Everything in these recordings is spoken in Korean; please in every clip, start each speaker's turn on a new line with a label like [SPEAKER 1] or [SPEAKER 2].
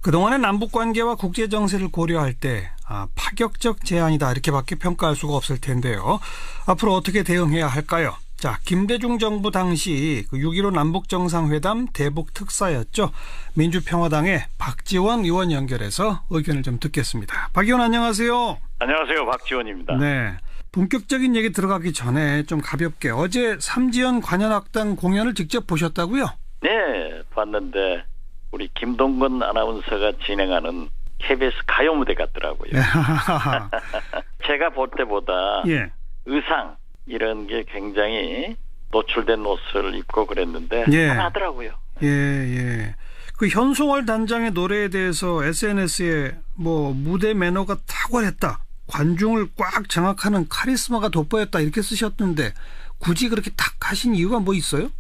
[SPEAKER 1] 그동안의 남북관계와 국제정세를 고려할 때 파격적 제안이다 이렇게밖에 평가할 수가 없을 텐데요. 앞으로 어떻게 대응해야 할까요? 자, 김대중 정부 당시 6.15 남북정상회담 대북 특사였죠. 민주평화당의 박지원 의원 연결해서 의견을 좀 듣겠습니다. 박 의원 안녕하세요.
[SPEAKER 2] 안녕하세요. 박지원입니다.
[SPEAKER 1] 네. 본격적인 얘기 들어가기 전에 좀 가볍게 어제 삼지연 관현악단 공연을 직접 보셨다고요?
[SPEAKER 2] 네, 봤는데 우리 김동건 아나운서가 진행하는 KBS 가요 무대 같더라고요. 제가 볼 때보다
[SPEAKER 1] 예.
[SPEAKER 2] 의상 이런 게 굉장히 노출된 옷을 입고 그랬는데
[SPEAKER 1] 예.
[SPEAKER 2] 하더라고요.
[SPEAKER 1] 예. 그 현송월 단장의 노래에 대해서 SNS에 무대 매너가 탁월했다. 관중을 꽉 장악하는 카리스마가 돋보였다 이렇게 쓰셨는데 굳이 그렇게 탁 하신 이유가 뭐 있어요?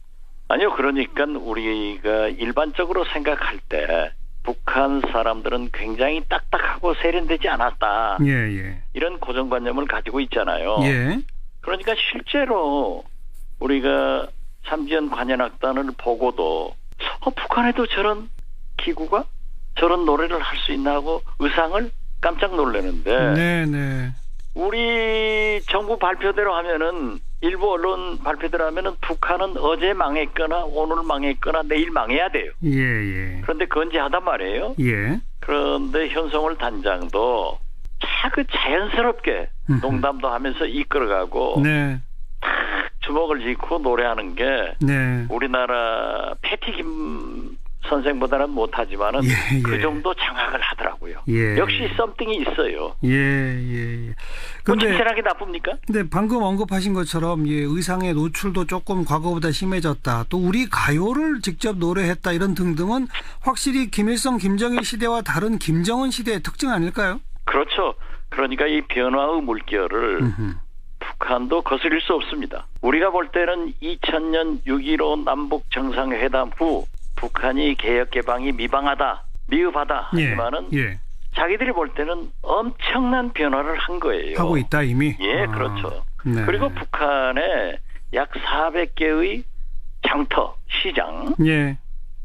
[SPEAKER 2] 아니요. 그러니까 우리가 일반적으로 생각할 때 북한 사람들은 굉장히 딱딱하고 세련되지 않았다.
[SPEAKER 1] 예.
[SPEAKER 2] 이런 고정관념을 가지고 있잖아요.
[SPEAKER 1] 예.
[SPEAKER 2] 그러니까 실제로 우리가 삼지연 관현악단을 보고도 북한에도 저런 기구가 저런 노래를 할 수 있나 하고 의상을 깜짝 놀라는데
[SPEAKER 1] 네.
[SPEAKER 2] 우리 정부 발표대로 하면은 일부 언론 발표대로 하면은 북한은 어제 망했거나 오늘 망했거나 내일 망해야 돼요.
[SPEAKER 1] 예.
[SPEAKER 2] 그런데 건재하단 말이에요.
[SPEAKER 1] 예.
[SPEAKER 2] 그런데 현송월 단장도 자연스럽게 농담도 하면서 이끌어가고
[SPEAKER 1] 네.
[SPEAKER 2] 탁 주먹을 쥐고 노래하는 게
[SPEAKER 1] 네.
[SPEAKER 2] 우리나라 패티 김 선생보다는 못하지만은
[SPEAKER 1] 예.
[SPEAKER 2] 그 정도 장악을 하더라고요.
[SPEAKER 1] 예.
[SPEAKER 2] 역시 썸띵이 있어요.
[SPEAKER 1] 예.
[SPEAKER 2] 칭찬하기 나쁩니까?
[SPEAKER 1] 근데 방금 언급하신 것처럼 의상의 노출도 조금 과거보다 심해졌다. 또 우리 가요를 직접 노래했다 이런 등등은 확실히 김일성, 김정일 시대와 다른 김정은 시대의 특징 아닐까요?
[SPEAKER 2] 그렇죠. 그러니까 이 변화의 물결을 북한도 거스릴 수 없습니다. 우리가 볼 때는 2000년 6.15 남북 정상회담 후 북한이 개혁 개방이 미흡하다 하지만은 자기들이 볼 때는 엄청난 변화를 한 거예요.
[SPEAKER 1] 하고 있다 이미.
[SPEAKER 2] 예, 그렇죠.
[SPEAKER 1] 네.
[SPEAKER 2] 그리고 북한에 약 400개의 장터 시장,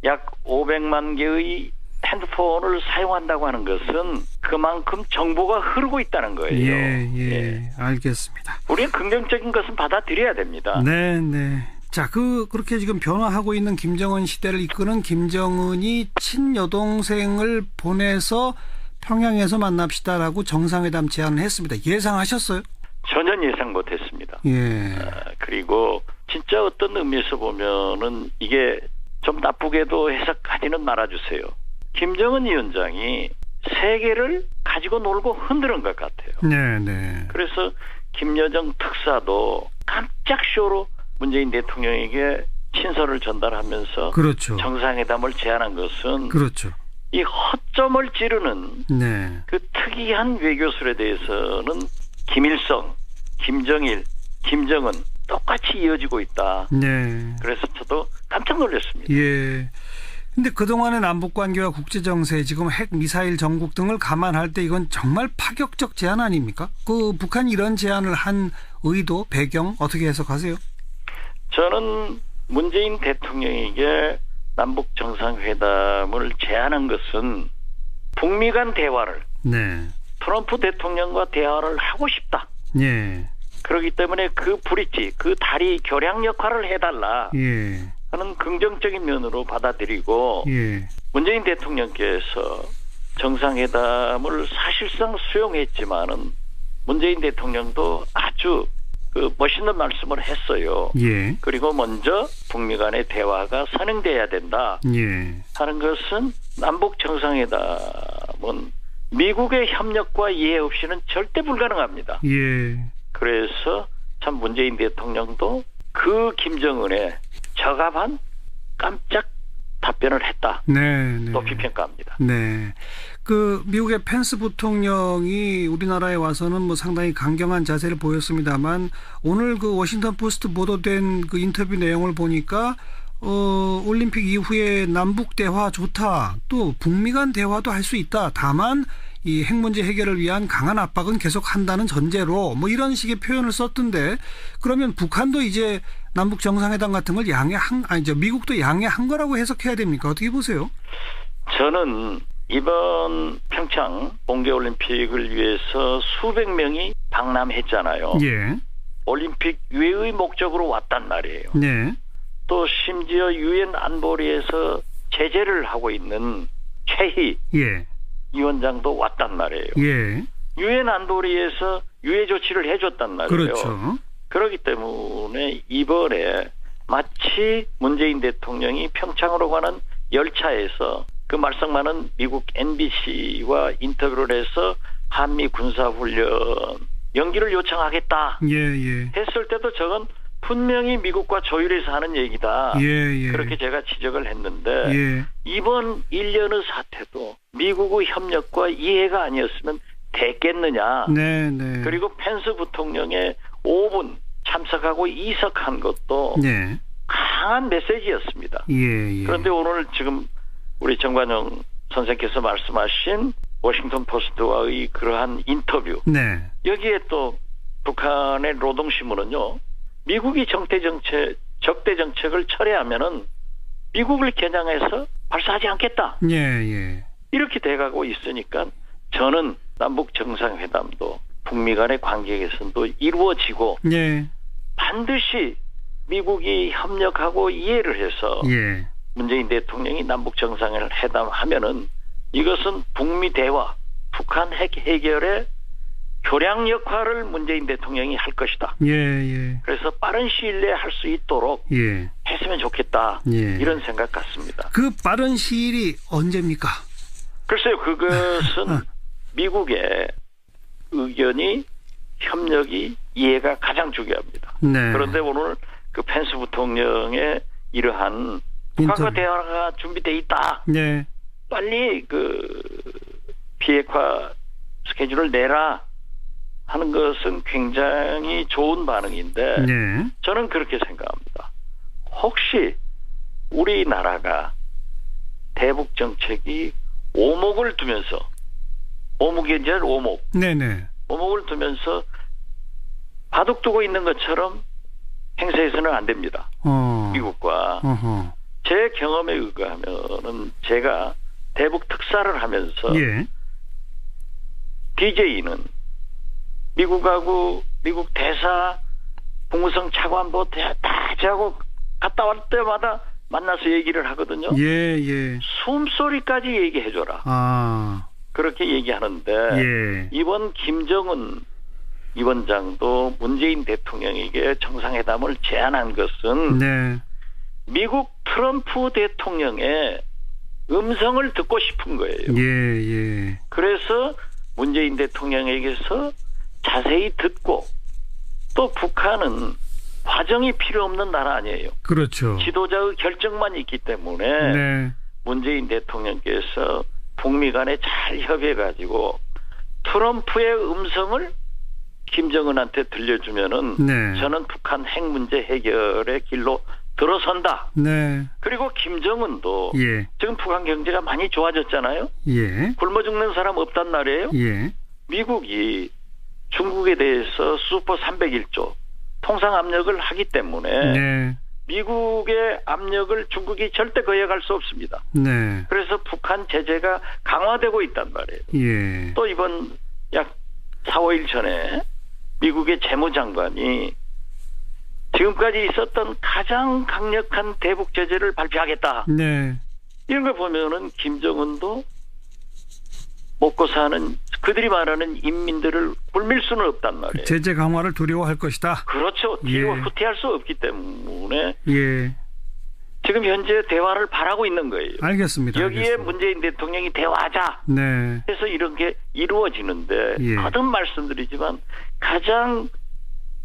[SPEAKER 2] 약 500만 개의 핸드폰을 사용한다고 하는 것은 그만큼 정보가 흐르고 있다는 거예요.
[SPEAKER 1] 예. 알겠습니다.
[SPEAKER 2] 우리는 긍정적인 것은 받아들여야 됩니다.
[SPEAKER 1] 네. 자, 그렇게 지금 변화하고 있는 김정은 시대를 이끄는 김정은이 친여동생을 보내서 평양에서 만납시다라고 정상회담 제안을 했습니다. 예상하셨어요?
[SPEAKER 2] 전혀 예상 못했습니다.
[SPEAKER 1] 예.
[SPEAKER 2] 그리고 진짜 어떤 의미에서 보면은 이게 좀 나쁘게도 해석하지는 말아주세요. 김정은 위원장이 세계를 가지고 놀고 흔드는 것 같아요.
[SPEAKER 1] 네.
[SPEAKER 2] 그래서 김여정 특사도 깜짝 쇼로 문재인 대통령에게 친서를 전달하면서
[SPEAKER 1] 그렇죠.
[SPEAKER 2] 정상회담을 제안한 것은
[SPEAKER 1] 그렇죠.
[SPEAKER 2] 이 허점을 찌르는 그 특이한 외교술에 대해서는 김일성, 김정일, 김정은 똑같이 이어지고 있다.
[SPEAKER 1] 네.
[SPEAKER 2] 그래서 저도 깜짝 놀랐습니다.
[SPEAKER 1] 예. 근데 그동안의 남북관계와 국제정세, 지금 핵, 미사일 정국 등을 감안할 때 이건 정말 파격적 제안 아닙니까? 북한이 이런 제안을 한 의도, 배경 어떻게 해석하세요?
[SPEAKER 2] 저는 문재인 대통령에게 남북 정상회담을 제안한 것은 북미 간 대화를 트럼프 대통령과 대화를 하고 싶다. 그렇기 때문에 그 브릿지, 그 다리 교량 역할을 해달라 하는 긍정적인 면으로 받아들이고 문재인 대통령께서 정상회담을 사실상 수용했지만은 문재인 대통령도 아주 멋있는 말씀을 했어요. 그리고 먼저 북미 간의 대화가 선행돼야 된다 하는 것은 남북 정상회담은 미국의 협력과 이해 없이는 절대 불가능합니다. 그래서 참 문재인 대통령도 그 김정은의 저갑한 깜짝 답변을 했다. 높이 평가합니다.
[SPEAKER 1] 미국의 펜스 부통령이 우리나라에 와서는 상당히 강경한 자세를 보였습니다만 오늘 워싱턴 포스트 보도된 인터뷰 내용을 보니까 올림픽 이후에 남북 대화 좋다. 또 북미 간 대화도 할 수 있다. 다만 이 핵 문제 해결을 위한 강한 압박은 계속 한다는 전제로 이런 식의 표현을 썼던데 그러면 북한도 이제 남북 정상회담 같은 걸 미국도 양해한 거라고 해석해야 됩니까? 어떻게 보세요?
[SPEAKER 2] 저는 이번 평창 동계올림픽을 위해서 수백 명이 방남했잖아요.
[SPEAKER 1] 예.
[SPEAKER 2] 올림픽 외의 목적으로 왔단 말이에요.
[SPEAKER 1] 네.
[SPEAKER 2] 또 심지어 유엔 안보리에서 제재를 하고 있는 최희
[SPEAKER 1] 예.
[SPEAKER 2] 위원장도 왔단 말이에요.
[SPEAKER 1] 예.
[SPEAKER 2] 유엔 안보리에서 유해 조치를 해줬단 말이에요.
[SPEAKER 1] 그렇죠.
[SPEAKER 2] 그렇기 때문에 이번에 마치 문재인 대통령이 평창으로 가는 열차에서 그 말썽 많은 미국 NBC와 인터뷰를 해서 한미 군사훈련 연기를 요청하겠다
[SPEAKER 1] 예.
[SPEAKER 2] 했을 때도 저건 분명히 미국과 조율해서 하는 얘기다.
[SPEAKER 1] 예.
[SPEAKER 2] 그렇게 제가 지적을 했는데
[SPEAKER 1] 예.
[SPEAKER 2] 이번 일련의 사태도 미국의 협력과 이해가 아니었으면 됐겠느냐.
[SPEAKER 1] 네.
[SPEAKER 2] 그리고 펜스 부통령의 5분 참석하고 이석한 것도
[SPEAKER 1] 네.
[SPEAKER 2] 강한 메시지였습니다.
[SPEAKER 1] 예.
[SPEAKER 2] 그런데 오늘 지금 우리 정관용 선생께서 말씀하신 워싱턴 포스트와의 그러한 인터뷰.
[SPEAKER 1] 네.
[SPEAKER 2] 여기에 또 북한의 노동신문은요. 미국이 적대 정책을 철회하면은 미국을 겨냥해서 발사하지 않겠다.
[SPEAKER 1] 예.
[SPEAKER 2] 이렇게 돼가고 있으니까 저는 남북 정상회담도 북미 간의 관계 개선도 이루어지고
[SPEAKER 1] 예.
[SPEAKER 2] 반드시 미국이 협력하고 이해를 해서
[SPEAKER 1] 예.
[SPEAKER 2] 문재인 대통령이 남북 정상회담 하면은 이것은 북미 대화, 북한 핵 해결의 교량 역할을 문재인 대통령이 할 것이다.
[SPEAKER 1] 예.
[SPEAKER 2] 그래서 빠른 시일 내에 할 수 있도록
[SPEAKER 1] 예.
[SPEAKER 2] 했으면 좋겠다.
[SPEAKER 1] 예.
[SPEAKER 2] 이런 생각 같습니다.
[SPEAKER 1] 그 빠른 시일이 언제입니까?
[SPEAKER 2] 글쎄요, 그것은 미국의 의견이 협력이 이해가 가장 중요합니다.
[SPEAKER 1] 네.
[SPEAKER 2] 그런데 오늘 그 펜스 부통령의 이러한 북한과 대화가 준비돼 있다.
[SPEAKER 1] 네.
[SPEAKER 2] 빨리 그 비핵화 스케줄을 내라 하는 것은 굉장히 좋은 반응인데
[SPEAKER 1] 네.
[SPEAKER 2] 저는 그렇게 생각합니다. 혹시 우리나라가 대북 정책이 오목을 두면서 오목이 이제 오목.
[SPEAKER 1] 네네.
[SPEAKER 2] 오목을 두면서 바둑 두고 있는 것처럼 행세해서는 안 됩니다. 미국과.
[SPEAKER 1] 어허.
[SPEAKER 2] 제 경험에 의하면은 제가 대북 특사를 하면서
[SPEAKER 1] 예.
[SPEAKER 2] DJ는 미국하고 미국 대사 국무성 차관보 다 하고 갔다 올 때마다 만나서 얘기를 하거든요.
[SPEAKER 1] 예.
[SPEAKER 2] 숨소리까지 얘기해줘라.
[SPEAKER 1] 아.
[SPEAKER 2] 그렇게 얘기하는데
[SPEAKER 1] 예.
[SPEAKER 2] 이번 김정은 위원장도 문재인 대통령에게 정상회담을 제안한 것은
[SPEAKER 1] 네.
[SPEAKER 2] 미국 트럼프 대통령의 음성을 듣고 싶은 거예요.
[SPEAKER 1] 예.
[SPEAKER 2] 그래서 문재인 대통령에게서 자세히 듣고 또 북한은 과정이 필요 없는 나라 아니에요.
[SPEAKER 1] 그렇죠.
[SPEAKER 2] 지도자의 결정만 있기 때문에
[SPEAKER 1] 네.
[SPEAKER 2] 문재인 대통령께서 북미 간에 잘 협의해가지고 트럼프의 음성을 김정은한테 들려주면은
[SPEAKER 1] 네.
[SPEAKER 2] 저는 북한 핵 문제 해결의 길로 들어선다.
[SPEAKER 1] 네.
[SPEAKER 2] 그리고 김정은도
[SPEAKER 1] 예.
[SPEAKER 2] 지금 북한 경제가 많이 좋아졌잖아요.
[SPEAKER 1] 예.
[SPEAKER 2] 굶어 죽는 사람 없단 말이에요.
[SPEAKER 1] 예.
[SPEAKER 2] 미국이 중국에 대해서 슈퍼 301조 통상 압력을 하기 때문에
[SPEAKER 1] 네.
[SPEAKER 2] 미국의 압력을 중국이 절대 거역할 수 없습니다.
[SPEAKER 1] 네.
[SPEAKER 2] 그래서 북한 제재가 강화되고 있단 말이에요.
[SPEAKER 1] 예.
[SPEAKER 2] 또 이번 약 4, 5일 전에 미국의 재무장관이 지금까지 있었던 가장 강력한 대북 제재를 발표하겠다.
[SPEAKER 1] 네.
[SPEAKER 2] 이런 걸 보면은 김정은도 먹고 사는 그들이 말하는 인민들을 굴밀 수는 없단 말이에요.
[SPEAKER 1] 제재 강화를 두려워할 것이다.
[SPEAKER 2] 그렇죠. 뒤로
[SPEAKER 1] 예.
[SPEAKER 2] 후퇴할 수 없기 때문에
[SPEAKER 1] 예.
[SPEAKER 2] 지금 현재 대화를 바라고 있는 거예요.
[SPEAKER 1] 알겠습니다.
[SPEAKER 2] 여기에
[SPEAKER 1] 알겠습니다.
[SPEAKER 2] 문재인 대통령이 대화하자
[SPEAKER 1] 네.
[SPEAKER 2] 해서 이런 게 이루어지는데
[SPEAKER 1] 예.
[SPEAKER 2] 거듭 말씀드리지만 가장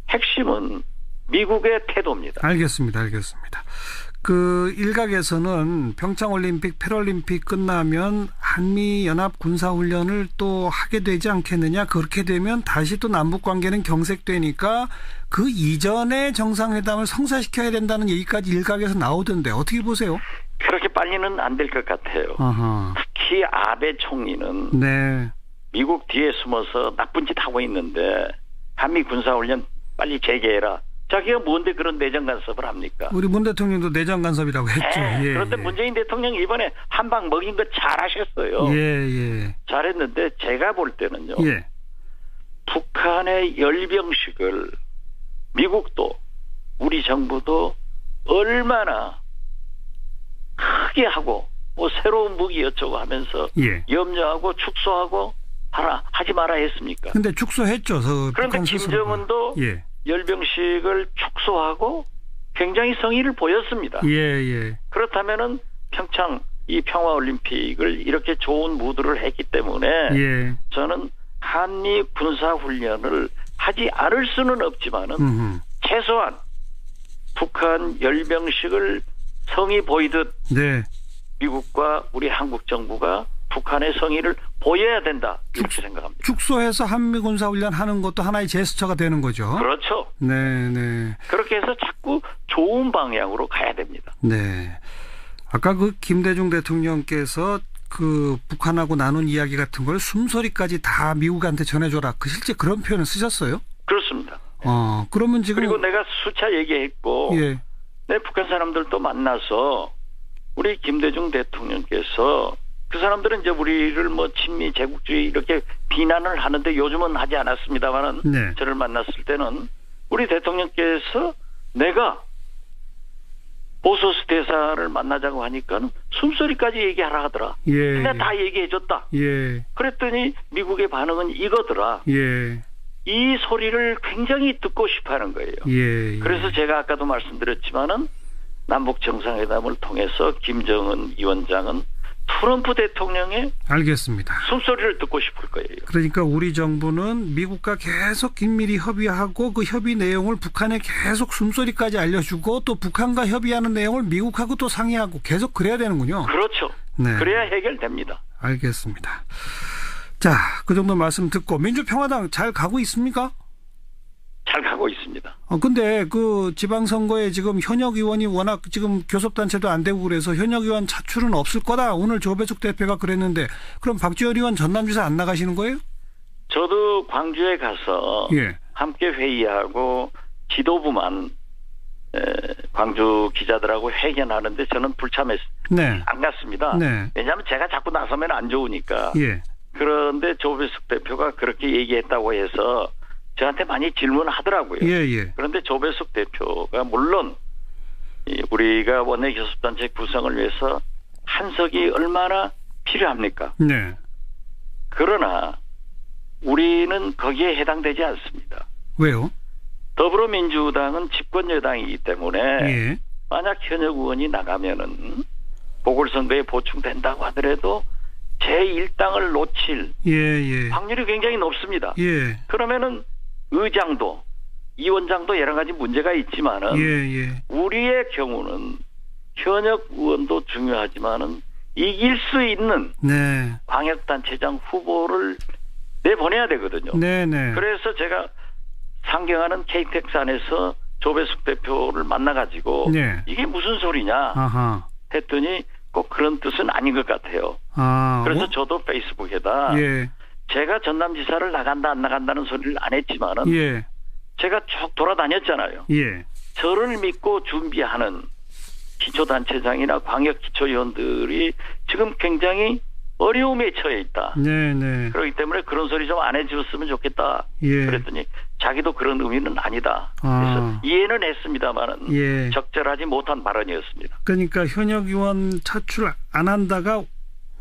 [SPEAKER 2] 핵심은 미국의 태도입니다.
[SPEAKER 1] 알겠습니다. 그 일각에서는 평창올림픽, 패럴림픽 끝나면 한미연합 군사훈련을 또 하게 되지 않겠느냐. 그렇게 되면 다시 또 남북관계는 경색되니까 그 이전에 정상회담을 성사시켜야 된다는 얘기까지 일각에서 나오던데 어떻게 보세요?
[SPEAKER 2] 그렇게 빨리는 안 될 것 같아요.
[SPEAKER 1] 아하.
[SPEAKER 2] 특히 아베 총리는
[SPEAKER 1] 네.
[SPEAKER 2] 미국 뒤에 숨어서 나쁜 짓 하고 있는데 한미 군사훈련 빨리 재개해라. 자기가 뭔데 그런 내정 간섭을 합니까?
[SPEAKER 1] 우리 문 대통령도 내정 간섭이라고 했죠. 예,
[SPEAKER 2] 그런데 문재인 대통령이 이번에 한 방 먹인 거 잘하셨어요.
[SPEAKER 1] 예.
[SPEAKER 2] 잘했는데 제가 볼 때는요.
[SPEAKER 1] 예.
[SPEAKER 2] 북한의 열병식을 미국도 우리 정부도 얼마나 크게 하고 뭐 새로운 무기 어쩌고 하면서
[SPEAKER 1] 예.
[SPEAKER 2] 염려하고 축소하고 하지 마라 했습니까?
[SPEAKER 1] 근데 축소했죠.
[SPEAKER 2] 그런데
[SPEAKER 1] 북한 스스로가.
[SPEAKER 2] 김정은도
[SPEAKER 1] 예.
[SPEAKER 2] 열병식을 축소하고 굉장히 성의를 보였습니다.
[SPEAKER 1] 예.
[SPEAKER 2] 그렇다면은 평창 이 평화올림픽을 이렇게 좋은 무드를 했기 때문에
[SPEAKER 1] 예.
[SPEAKER 2] 저는 한미 군사훈련을 하지 않을 수는 없지만은 최소한 북한 열병식을 성의 보이듯
[SPEAKER 1] 네.
[SPEAKER 2] 미국과 우리 한국 정부가 북한의 성의를 보여야 된다 이렇게 생각합니다.
[SPEAKER 1] 축소해서 한미 군사훈련 하는 것도 하나의 제스처가 되는 거죠.
[SPEAKER 2] 그렇죠.
[SPEAKER 1] 네.
[SPEAKER 2] 그렇게 해서 자꾸 좋은 방향으로 가야 됩니다.
[SPEAKER 1] 네. 아까 그 김대중 대통령께서 그 북한하고 나눈 이야기 같은 걸 숨소리까지 다 미국한테 전해줘라. 실제 그런 표현을 쓰셨어요?
[SPEAKER 2] 그렇습니다.
[SPEAKER 1] 그러면 지금
[SPEAKER 2] 그리고 내가 수차 얘기했고
[SPEAKER 1] 예.
[SPEAKER 2] 내 북한 사람들도 만나서 우리 김대중 대통령께서 그 사람들은 이제 우리를 뭐 친미 제국주의 이렇게 비난을 하는데 요즘은 하지 않았습니다만은
[SPEAKER 1] 네.
[SPEAKER 2] 저를 만났을 때는 우리 대통령께서 내가 보소스 대사를 만나자고 하니까는 숨소리까지 얘기하라 하더라.
[SPEAKER 1] 예.
[SPEAKER 2] 근데 다 얘기해줬다.
[SPEAKER 1] 예.
[SPEAKER 2] 그랬더니 미국의 반응은 이거더라.
[SPEAKER 1] 예.
[SPEAKER 2] 이 소리를 굉장히 듣고 싶어하는 거예요.
[SPEAKER 1] 예.
[SPEAKER 2] 그래서 제가 아까도 말씀드렸지만은 남북 정상회담을 통해서 김정은 위원장은 트럼프 대통령의
[SPEAKER 1] 알겠습니다.
[SPEAKER 2] 숨소리를 듣고 싶을 거예요.
[SPEAKER 1] 그러니까 우리 정부는 미국과 계속 긴밀히 협의하고 그 협의 내용을 북한에 계속 숨소리까지 알려주고 또 북한과 협의하는 내용을 미국하고 또 상의하고 계속 그래야 되는군요.
[SPEAKER 2] 그렇죠.
[SPEAKER 1] 네.
[SPEAKER 2] 그래야 해결됩니다.
[SPEAKER 1] 알겠습니다. 자, 그 정도 말씀 듣고 민주평화당 잘 가고 있습니까?
[SPEAKER 2] 잘 가고 있습니다.
[SPEAKER 1] 근데 그 지방선거에 지금 현역 의원이 워낙 지금 교섭단체도 안 되고 그래서 현역 의원 차출은 없을 거다. 오늘 조배숙 대표가 그랬는데 그럼 박지원 의원 전남지사 안 나가시는 거예요?
[SPEAKER 2] 저도 광주에 가서
[SPEAKER 1] 예.
[SPEAKER 2] 함께 회의하고 지도부만 광주 기자들하고 회견하는데 저는 불참했
[SPEAKER 1] 네.
[SPEAKER 2] 안 갔습니다.
[SPEAKER 1] 네.
[SPEAKER 2] 왜냐하면 제가 자꾸 나서면 안 좋으니까.
[SPEAKER 1] 예.
[SPEAKER 2] 그런데 조배숙 대표가 그렇게 얘기했다고 해서 저한테 많이 질문하더라고요.
[SPEAKER 1] 예.
[SPEAKER 2] 그런데 조배숙 대표가 물론 우리가 원내 교섭단체 구성을 위해서 한석이 얼마나 필요합니까?
[SPEAKER 1] 네.
[SPEAKER 2] 그러나 우리는 거기에 해당되지 않습니다.
[SPEAKER 1] 왜요?
[SPEAKER 2] 더불어민주당은 집권 여당이기 때문에
[SPEAKER 1] 예.
[SPEAKER 2] 만약 현역 의원이 나가면은 보궐선거에 보충된다고 하더라도 제1당을 놓칠
[SPEAKER 1] 예.
[SPEAKER 2] 확률이 굉장히 높습니다.
[SPEAKER 1] 예.
[SPEAKER 2] 그러면은 의장도 위원장도 여러 가지 문제가 있지만은
[SPEAKER 1] 예.
[SPEAKER 2] 우리의 경우는 현역 의원도 중요하지만은 이길 수 있는
[SPEAKER 1] 네.
[SPEAKER 2] 광역단체장 후보를 내보내야 되거든요.
[SPEAKER 1] 네네.
[SPEAKER 2] 그래서 제가 상경하는 KTX 안에서 조배숙 대표를 만나가지고
[SPEAKER 1] 네.
[SPEAKER 2] 이게 무슨 소리냐
[SPEAKER 1] 아하.
[SPEAKER 2] 했더니 꼭 그런 뜻은 아닌 것 같아요. 그래서 저도 페이스북에다
[SPEAKER 1] 예.
[SPEAKER 2] 제가 전남지사를 나간다 안 나간다는 소리를 안 했지만은
[SPEAKER 1] 예.
[SPEAKER 2] 제가 쭉 돌아다녔잖아요.
[SPEAKER 1] 예.
[SPEAKER 2] 저를 믿고 준비하는 기초단체장이나 광역기초위원들이 지금 굉장히 어려움에 처해 있다.
[SPEAKER 1] 네네.
[SPEAKER 2] 그렇기 때문에 그런 소리 좀 안 해주셨으면 좋겠다.
[SPEAKER 1] 예.
[SPEAKER 2] 그랬더니 자기도 그런 의미는 아니다.
[SPEAKER 1] 아.
[SPEAKER 2] 그래서 이해는 했습니다만은
[SPEAKER 1] 예.
[SPEAKER 2] 적절하지 못한 발언이었습니다.
[SPEAKER 1] 그러니까 현역 의원 차출 안 한다가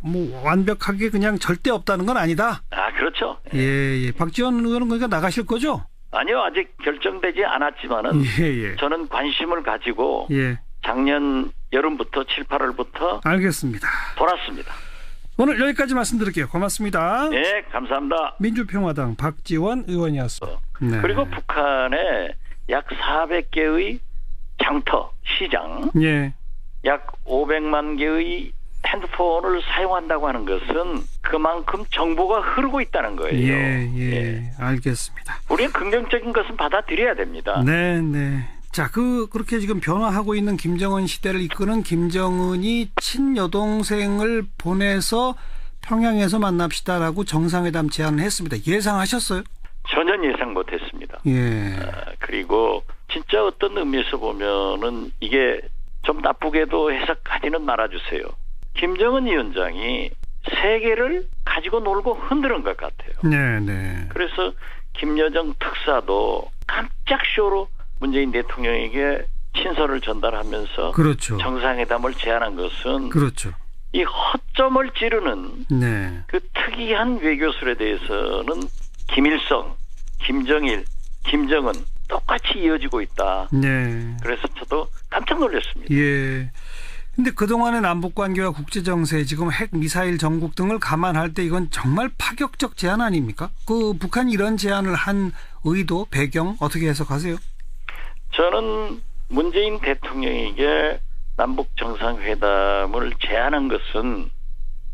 [SPEAKER 1] 뭐 완벽하게 그냥 절대 없다는 건 아니다.
[SPEAKER 2] 아, 그렇죠.
[SPEAKER 1] 예. 박지원 의원은 그러니까 나가실 거죠?
[SPEAKER 2] 아니요, 아직 결정되지 않았지만은
[SPEAKER 1] 예.
[SPEAKER 2] 저는 관심을 가지고
[SPEAKER 1] 예.
[SPEAKER 2] 작년 여름부터 7, 8월부터
[SPEAKER 1] 알겠습니다.
[SPEAKER 2] 돌았습니다.
[SPEAKER 1] 오늘 여기까지 말씀드릴게요. 고맙습니다.
[SPEAKER 2] 네, 감사합니다.
[SPEAKER 1] 민주평화당 박지원 의원이었습니다. 네.
[SPEAKER 2] 그리고 북한에 약 400개의 장터, 시장,
[SPEAKER 1] 예.
[SPEAKER 2] 약 500만 개의 핸드폰을 사용한다고 하는 것은 그만큼 정보가 흐르고 있다는 거예요.
[SPEAKER 1] 예. 알겠습니다.
[SPEAKER 2] 우리는 긍정적인 것은 받아들여야 됩니다.
[SPEAKER 1] 네. 자, 그렇게 지금 변화하고 있는 김정은 시대를 이끄는 김정은이 친여동생을 보내서 평양에서 만납시다라고 정상회담 제안을 했습니다. 예상하셨어요?
[SPEAKER 2] 전혀 예상 못했습니다.
[SPEAKER 1] 예.
[SPEAKER 2] 그리고 진짜 어떤 의미에서 보면은 이게 좀 나쁘게도 해석하지는 말아주세요. 김정은 위원장이 세계를 가지고 놀고 흔드는 것 같아요.
[SPEAKER 1] 네, 네.
[SPEAKER 2] 그래서 김여정 특사도 깜짝 쇼로 문재인 대통령에게 친서를 전달하면서
[SPEAKER 1] 그렇죠.
[SPEAKER 2] 정상회담을 제안한 것은
[SPEAKER 1] 그렇죠.
[SPEAKER 2] 이 허점을 찌르는
[SPEAKER 1] 네.
[SPEAKER 2] 그 특이한 외교술에 대해서는 김일성, 김정일, 김정은 똑같이 이어지고 있다.
[SPEAKER 1] 네.
[SPEAKER 2] 그래서 저도 깜짝 놀랐습니다.
[SPEAKER 1] 예. 근데 그동안의 남북 관계와 국제 정세, 지금 핵 미사일 정국 등을 감안할 때 이건 정말 파격적 제안 아닙니까? 그 북한이 이런 제안을 한 의도, 배경 어떻게 해석하세요?
[SPEAKER 2] 저는 문재인 대통령에게 남북 정상회담을 제안한 것은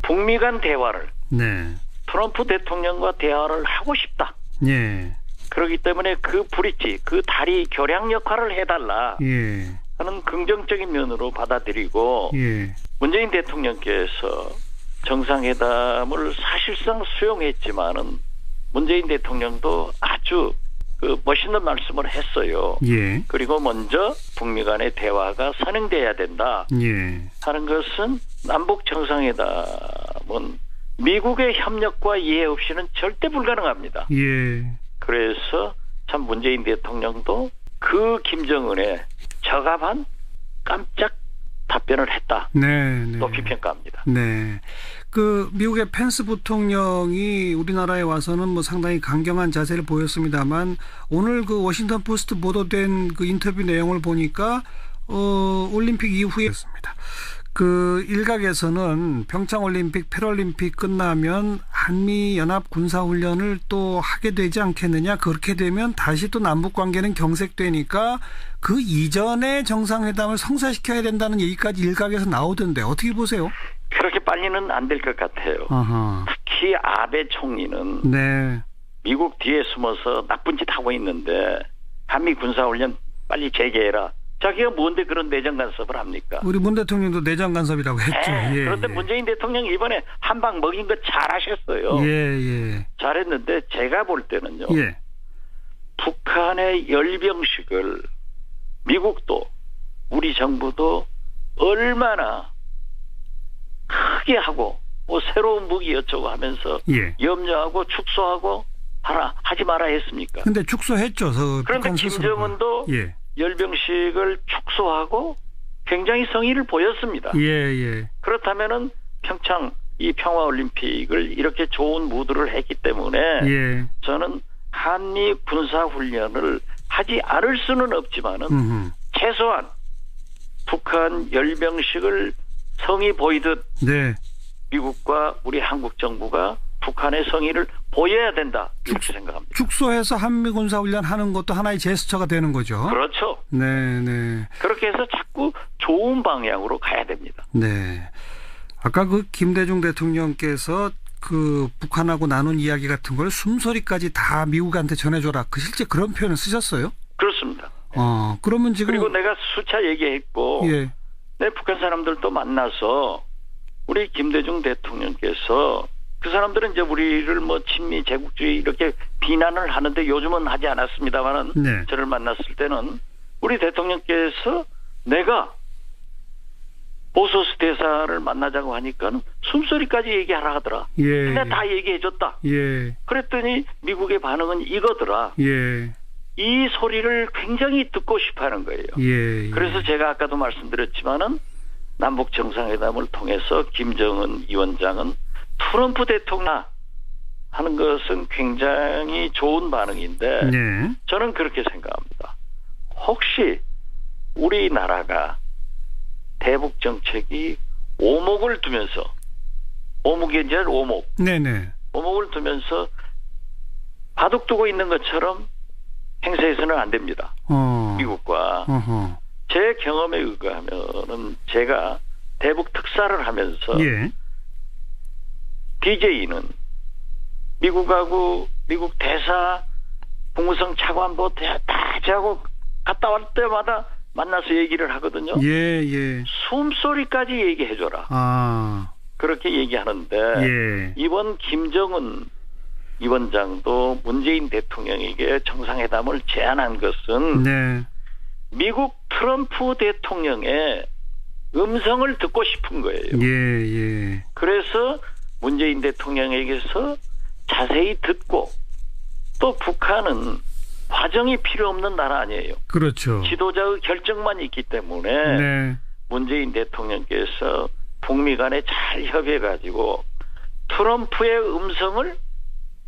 [SPEAKER 2] 북미 간 대화를
[SPEAKER 1] 네.
[SPEAKER 2] 트럼프 대통령과 대화를 하고 싶다.
[SPEAKER 1] 예.
[SPEAKER 2] 그렇기 때문에 그 브릿지, 그 다리 교량 역할을 해달라
[SPEAKER 1] 예.
[SPEAKER 2] 하는 긍정적인 면으로 받아들이고
[SPEAKER 1] 예.
[SPEAKER 2] 문재인 대통령께서 정상회담을 사실상 수용했지만은 문재인 대통령도 아주 그 멋있는 말씀을 했어요.
[SPEAKER 1] 예.
[SPEAKER 2] 그리고 먼저 북미 간의 대화가 선행돼야 된다
[SPEAKER 1] 예.
[SPEAKER 2] 하는 것은 남북 정상회담은 미국의 협력과 이해 없이는 절대 불가능합니다.
[SPEAKER 1] 예.
[SPEAKER 2] 그래서 참 문재인 대통령도 그 김정은의 적합한 깜짝 답변을 했다.
[SPEAKER 1] 네. 네.
[SPEAKER 2] 높이 평가합니다.
[SPEAKER 1] 네. 그 미국의 펜스 부통령이 우리나라에 와서는 뭐 상당히 강경한 자세를 보였습니다만 오늘 그 워싱턴 포스트 보도된 그 인터뷰 내용을 보니까 올림픽 이후에였습니다. 그 일각에서는 평창올림픽, 패럴림픽 끝나면 한미연합 군사훈련을 또 하게 되지 않겠느냐. 그렇게 되면 다시 또 남북관계는 경색되니까 그 이전에 정상회담을 성사시켜야 된다는 얘기까지 일각에서 나오던데 어떻게 보세요?
[SPEAKER 2] 그렇게 빨리는 안 될 것 같아요.
[SPEAKER 1] 아하.
[SPEAKER 2] 특히 아베 총리는
[SPEAKER 1] 네.
[SPEAKER 2] 미국 뒤에 숨어서 나쁜 짓 하고 있는데 한미 군사훈련 빨리 재개해라. 자기가 뭔데 그런 내정 간섭을 합니까?
[SPEAKER 1] 우리 문 대통령도 내정 간섭이라고 했죠.
[SPEAKER 2] 네,
[SPEAKER 1] 예,
[SPEAKER 2] 그런데
[SPEAKER 1] 예.
[SPEAKER 2] 문재인 대통령 이번에 한 방 먹인 거 잘하셨어요.
[SPEAKER 1] 예, 예.
[SPEAKER 2] 잘했는데 제가 볼 때는요.
[SPEAKER 1] 예.
[SPEAKER 2] 북한의 열병식을 미국도 우리 정부도 얼마나 크게 하고 뭐 새로운 무기 어쩌고 하면서
[SPEAKER 1] 예.
[SPEAKER 2] 염려하고 축소하고 하지 마라 했습니까?
[SPEAKER 1] 근데 축소했죠.
[SPEAKER 2] 그런데
[SPEAKER 1] 북한 스스로가.
[SPEAKER 2] 김정은도
[SPEAKER 1] 예.
[SPEAKER 2] 열병식을 축소하고 굉장히 성의를 보였습니다.
[SPEAKER 1] 예, 예.
[SPEAKER 2] 그렇다면은 평창 이 평화올림픽을 이렇게 좋은 무드를 했기 때문에
[SPEAKER 1] 예.
[SPEAKER 2] 저는 한미 군사훈련을 하지 않을 수는 없지만은 최소한 북한 열병식을 성의 보이듯
[SPEAKER 1] 네.
[SPEAKER 2] 미국과 우리 한국 정부가 북한의 성의를 보여야 된다 이렇게 생각합니다.
[SPEAKER 1] 축소해서 한미 군사훈련 하는 것도 하나의 제스처가 되는 거죠.
[SPEAKER 2] 그렇죠.
[SPEAKER 1] 네, 네.
[SPEAKER 2] 그렇게 해서 자꾸 좋은 방향으로 가야 됩니다.
[SPEAKER 1] 네. 아까 그 김대중 대통령께서 그 북한하고 나눈 이야기 같은 걸 숨소리까지 다 미국한테 전해줘라. 그 실제 그런 표현을 쓰셨어요?
[SPEAKER 2] 그렇습니다.
[SPEAKER 1] 그러면 지금
[SPEAKER 2] 그리고 내가 수차 얘기했고
[SPEAKER 1] 예.
[SPEAKER 2] 내 북한 사람들도 만나서 우리 김대중 대통령께서 그 사람들은 이제 우리를 뭐 친미 제국주의 이렇게 비난을 하는데 요즘은 하지 않았습니다만은
[SPEAKER 1] 네.
[SPEAKER 2] 저를 만났을 때는 우리 대통령께서 내가 보소스 대사를 만나자고 하니까 숨소리까지 얘기하라 하더라.
[SPEAKER 1] 예.
[SPEAKER 2] 근데 다 얘기해줬다.
[SPEAKER 1] 예.
[SPEAKER 2] 그랬더니 미국의 반응은 이거더라.
[SPEAKER 1] 예.
[SPEAKER 2] 이 소리를 굉장히 듣고 싶어하는 거예요.
[SPEAKER 1] 예. 예.
[SPEAKER 2] 그래서 제가 아까도 말씀드렸지만은 남북 정상회담을 통해서 김정은 위원장은 트럼프 대통령 하는 것은 굉장히 좋은 반응인데
[SPEAKER 1] 네.
[SPEAKER 2] 저는 그렇게 생각합니다. 혹시 우리나라가 대북 정책이 오목을 두면서 오목이 아니라 오목.
[SPEAKER 1] 네네.
[SPEAKER 2] 오목을 두면서 바둑 두고 있는 것처럼 행세해서는 안 됩니다. 미국과.
[SPEAKER 1] 어허.
[SPEAKER 2] 제 경험에 의하면은 제가 대북 특사를 하면서
[SPEAKER 1] 예.
[SPEAKER 2] DJ는 미국하고 미국 대사 국무성 차관보 다 저하고 갔다 올 때마다 만나서 얘기를 하거든요.
[SPEAKER 1] 예, 예.
[SPEAKER 2] 숨소리까지 얘기해줘라.
[SPEAKER 1] 아.
[SPEAKER 2] 그렇게 얘기하는데
[SPEAKER 1] 예.
[SPEAKER 2] 이번 김정은 위원장도 문재인 대통령에게 정상회담을 제안한 것은
[SPEAKER 1] 네.
[SPEAKER 2] 미국 트럼프 대통령의 음성을 듣고 싶은 거예요.
[SPEAKER 1] 예.
[SPEAKER 2] 그래서 문재인 대통령에게서 자세히 듣고, 또 북한은 과정이 필요 없는 나라 아니에요.
[SPEAKER 1] 그렇죠.
[SPEAKER 2] 지도자의 결정만 있기 때문에
[SPEAKER 1] 네.
[SPEAKER 2] 문재인 대통령께서 북미 간에 잘 협의해가지고 트럼프의 음성을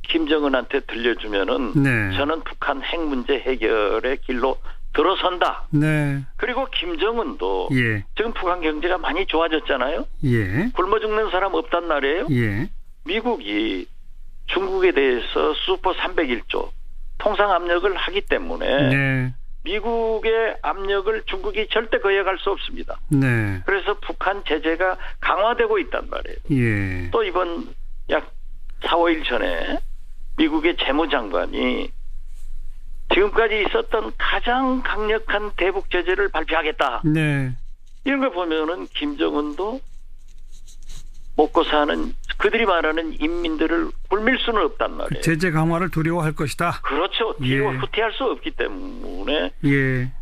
[SPEAKER 2] 김정은한테 들려주면은
[SPEAKER 1] 네.
[SPEAKER 2] 저는 북한 핵 문제 해결의 길로 들어선다.
[SPEAKER 1] 네.
[SPEAKER 2] 그리고 김정은도
[SPEAKER 1] 예.
[SPEAKER 2] 지금 북한 경제가 많이 좋아졌잖아요.
[SPEAKER 1] 예.
[SPEAKER 2] 굶어 죽는 사람 없단 말이에요.
[SPEAKER 1] 예.
[SPEAKER 2] 미국이 중국에 대해서 슈퍼 301조 통상 압력을 하기 때문에
[SPEAKER 1] 네.
[SPEAKER 2] 미국의 압력을 중국이 절대 거역할 수 없습니다.
[SPEAKER 1] 네.
[SPEAKER 2] 그래서 북한 제재가 강화되고 있단 말이에요.
[SPEAKER 1] 예.
[SPEAKER 2] 또 이번 약 4, 5일 전에 미국의 재무장관이 지금까지 있었던 가장 강력한 대북 제재를 발표하겠다.
[SPEAKER 1] 네.
[SPEAKER 2] 이런 걸 보면은 김정은도 먹고 사는 그들이 말하는 인민들을 굴밀 수는 없단 말이에요.
[SPEAKER 1] 제재 강화를 두려워할 것이다.
[SPEAKER 2] 그렇죠. 뒤로
[SPEAKER 1] 예.
[SPEAKER 2] 후퇴할 수 없기 때문에
[SPEAKER 1] 예.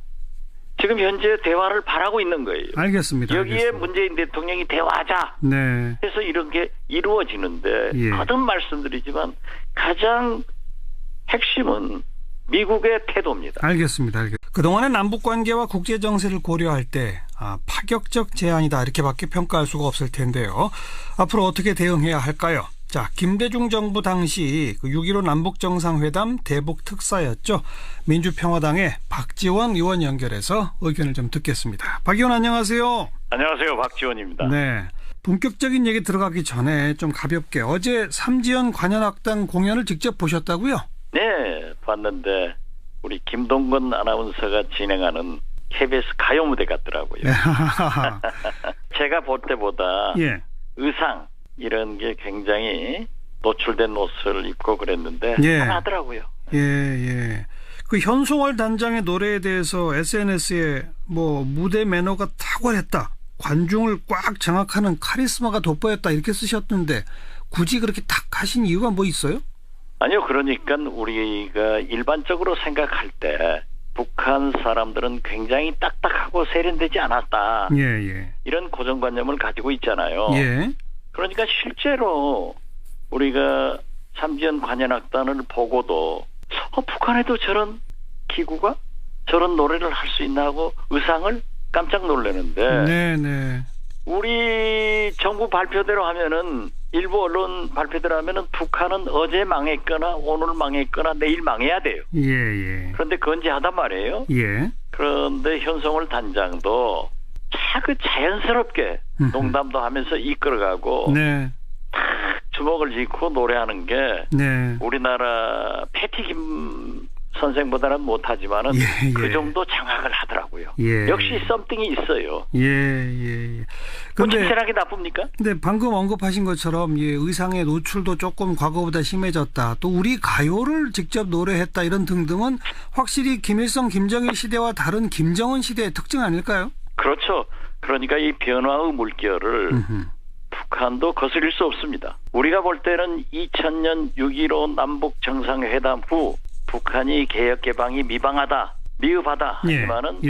[SPEAKER 2] 지금 현재 대화를 바라고 있는 거예요.
[SPEAKER 1] 알겠습니다.
[SPEAKER 2] 여기에
[SPEAKER 1] 알겠습니다.
[SPEAKER 2] 문재인 대통령이 대화하자
[SPEAKER 1] 네.
[SPEAKER 2] 해서 이런 게 이루어지는데
[SPEAKER 1] 예.
[SPEAKER 2] 거듭 말씀드리지만 가장 핵심은 미국의 태도입니다.
[SPEAKER 1] 알겠습니다. 그동안의 남북 관계와 국제 정세를 고려할 때 파격적 제안이다 이렇게밖에 평가할 수가 없을 텐데요. 앞으로 어떻게 대응해야 할까요? 자, 김대중 정부 당시 6.15 남북 정상회담 대북 특사였죠. 민주평화당의 박지원 의원 연결해서 의견을 좀 듣겠습니다. 박 의원 안녕하세요.
[SPEAKER 2] 안녕하세요. 박지원입니다.
[SPEAKER 1] 네. 본격적인 얘기 들어가기 전에 좀 가볍게 어제 삼지연 관현악단 공연을 직접 보셨다고요?
[SPEAKER 2] 네, 봤는데 우리 김동건 아나운서가 진행하는 KBS 가요 무대 같더라고요. 제가 볼 때보다
[SPEAKER 1] 예.
[SPEAKER 2] 의상 이런 게 굉장히 노출된 옷을 입고 그랬는데
[SPEAKER 1] 예.
[SPEAKER 2] 편하더라고요.
[SPEAKER 1] 예. 그 현송월 단장의 노래에 대해서 SNS에 무대 매너가 탁월했다. 관중을 꽉 장악하는 카리스마가 돋보였다 이렇게 쓰셨는데 굳이 그렇게 탁 하신 이유가 뭐 있어요?
[SPEAKER 2] 아니요. 그러니까 우리가 일반적으로 생각할 때 북한 사람들은 굉장히 딱딱하고 세련되지 않았다.
[SPEAKER 1] 예.
[SPEAKER 2] 이런 고정관념을 가지고 있잖아요.
[SPEAKER 1] 예.
[SPEAKER 2] 그러니까 실제로 우리가 삼지연 관현악단을 보고도 북한에도 저런 기구가 저런 노래를 할 수 있나 하고 의상을 깜짝 놀라는데
[SPEAKER 1] 네.
[SPEAKER 2] 우리 정부 발표대로 하면은 일부 언론 발표대로 하면은 북한은 어제 망했거나 오늘 망했거나 내일 망해야 돼요.
[SPEAKER 1] 예.
[SPEAKER 2] 그런데 건재하단 말이에요.
[SPEAKER 1] 예.
[SPEAKER 2] 그런데 현송월 단장도 자연스럽게 농담도 하면서 이끌어가고
[SPEAKER 1] 네.
[SPEAKER 2] 탁 주먹을 쥐고 노래하는 게
[SPEAKER 1] 네.
[SPEAKER 2] 우리나라 패티김 선생보다는 못하지만은
[SPEAKER 1] 예.
[SPEAKER 2] 그 정도 장악을 하더라고요.
[SPEAKER 1] 예.
[SPEAKER 2] 역시 썸띵이 있어요.
[SPEAKER 1] 예.
[SPEAKER 2] 칭찬하기 나쁩니까?
[SPEAKER 1] 근데 방금 언급하신 것처럼 의상의 노출도 조금 과거보다 심해졌다. 또 우리 가요를 직접 노래했다 이런 등등은 확실히 김일성, 김정일 시대와 다른 김정은 시대의 특징 아닐까요?
[SPEAKER 2] 그렇죠. 그러니까 이 변화의 물결을 북한도 거스릴 수 없습니다. 우리가 볼 때는 2000년 6.15 남북 정상회담 후 북한이 개혁 개방이 미방하다, 미흡하다 하지만은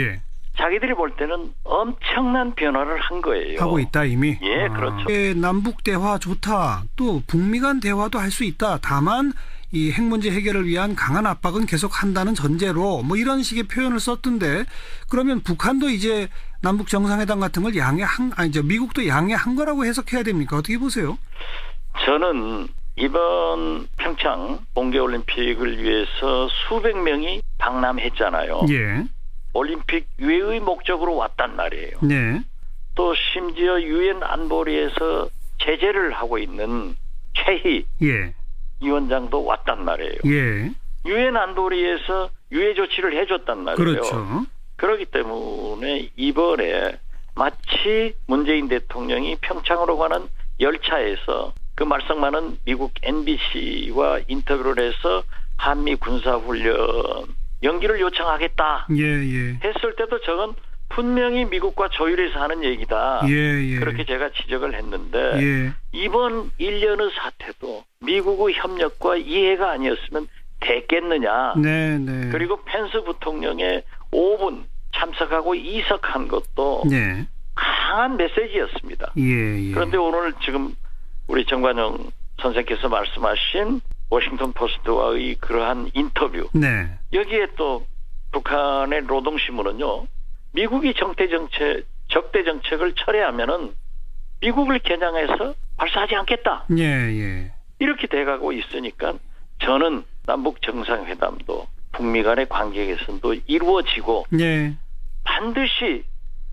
[SPEAKER 2] 자기들이 볼 때는 엄청난 변화를 한 거예요.
[SPEAKER 1] 하고 있다 이미.
[SPEAKER 2] 예, 그렇죠.
[SPEAKER 1] 남북 대화 좋다. 또 북미 간 대화도 할 수 있다. 다만 이 핵 문제 해결을 위한 강한 압박은 계속 한다는 전제로 이런 식의 표현을 썼던데 그러면 북한도 이제 남북 정상회담 같은 걸 미국도 양해한 거라고 해석해야 됩니까? 어떻게 보세요?
[SPEAKER 2] 저는 이번 평창 동계올림픽을 위해서 수백 명이 방남했잖아요.
[SPEAKER 1] 예.
[SPEAKER 2] 올림픽 유해의 목적으로 왔단 말이에요.
[SPEAKER 1] 네.
[SPEAKER 2] 또 심지어 유엔 안보리에서 제재를 하고 있는 최희 위원장도 왔단 말이에요.
[SPEAKER 1] 예.
[SPEAKER 2] 유엔 안보리에서 유해 조치를 해줬단 말이에요.
[SPEAKER 1] 그렇죠.
[SPEAKER 2] 그렇기 때문에 이번에 마치 문재인 대통령이 평창으로 가는 열차에서 그 말썽 많은 미국 NBC와 인터뷰를 해서 한미 군사훈련 연기를 요청하겠다 했을 때도 저건 분명히 미국과 조율해서 하는 얘기다. 그렇게 제가 지적을 했는데 이번 일련의 사태도 미국의 협력과 이해가 아니었으면 됐겠느냐. 그리고 펜스 부통령의 5분 참석하고 이석한 것도
[SPEAKER 1] 네.
[SPEAKER 2] 강한 메시지였습니다.
[SPEAKER 1] 예, 예.
[SPEAKER 2] 그런데 오늘 지금 우리 정관용 선생께서 말씀하신 워싱턴 포스트와의 그러한 인터뷰,
[SPEAKER 1] 네.
[SPEAKER 2] 여기에 또 북한의 노동신문은요, 미국이 적대 정책을 철회하면은 미국을 겨냥해서 발사하지 않겠다.
[SPEAKER 1] 예, 예.
[SPEAKER 2] 이렇게 돼가고 있으니까 저는 남북 정상회담도 북미 간의 관계 개선도 이루어지고
[SPEAKER 1] 예.
[SPEAKER 2] 반드시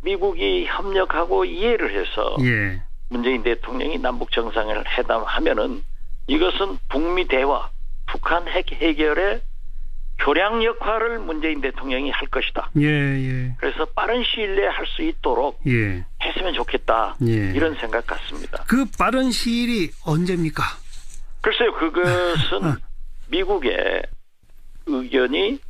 [SPEAKER 2] 미국이 협력하고 이해를 해서
[SPEAKER 1] 예.
[SPEAKER 2] 문재인 대통령이 남북 정상회담 하면은 이것은 북미 대화, 북한 핵 해결의 교량 역할을 문재인 대통령이 할 것이다.
[SPEAKER 1] 예, 예.
[SPEAKER 2] 그래서 빠른 시일 내에 할 수 있도록
[SPEAKER 1] 예.
[SPEAKER 2] 했으면 좋겠다.
[SPEAKER 1] 예.
[SPEAKER 2] 이런 생각 같습니다.
[SPEAKER 1] 그 빠른 시일이 언제입니까?
[SPEAKER 2] 글쎄요, 그것은 미국의 의견이,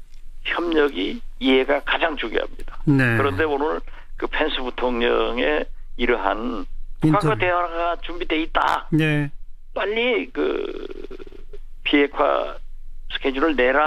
[SPEAKER 2] 협력이, 이해가 가장 중요합니다.
[SPEAKER 1] 네.
[SPEAKER 2] 그런데 오늘 그 펜스 부통령의 이러한 북한과 대화가 준비돼 있다.
[SPEAKER 1] 네.
[SPEAKER 2] 빨리 그 비핵화 스케줄을 내라.